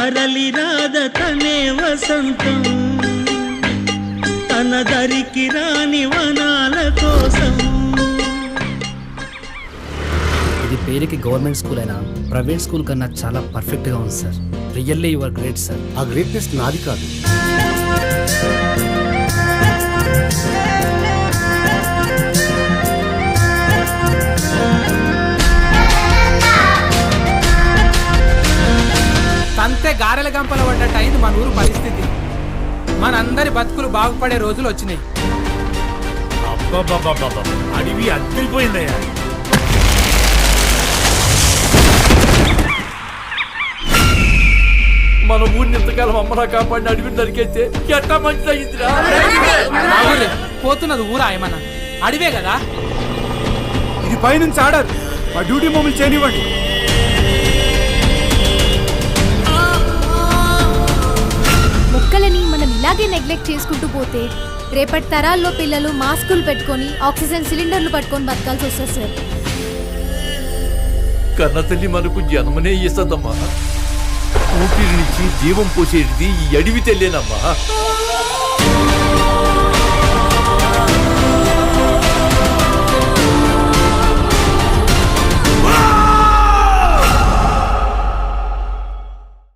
తరలి రాద తనే వసంతం తన దరికి రాని వనాల కోసం. ఇది పేరుకి గవర్నమెంట్ స్కూల్ అయినా ప్రైవేట్ స్కూల్ కన్నా చాలా పర్ఫెక్ట్గా ఉంది sir. Really you are great sir. ఆ గ్రేట్నెస్ నాది కాదు. సంతే గారెల గంపల పడ్డట్టు అయింది మన ఊరు పరిస్థితి. మనందరి బతుకులు బాగుపడే రోజులు వచ్చినాయి. అడివి అద్దరిపోయిందయ్యా. మన ఊరిని ఇంతకాలం అమ్మలా కాపాడిన అడవిని దొరికేస్తే ఎట్టా మంచిది అయిందిరా. పోతున్నది ఊరా ఏమన్నా అడివే కదా. ఇది పైనుంచి ఆర్డర్. మా డ్యూటీ మమ్మల్ని చేయనివ్వండి. మొక్కలని మనం ఇలాగే నెగ్లెక్ట్ చేసుకుంటూ పోతే రేపటి తరాల్లో పిల్లలు మాస్కులు పెట్టుకొని ఆక్సిజన్ సిలిండర్లు పట్టుకొని బతకాల్సి వస్తుంది సార్. కన్న తల్లి మనకు జన్మనే ఇస్తుందమ్మా. ఊపిరినిచ్చి జీవం పోసేది ఈ అడవి తెల్లేనమ్మా.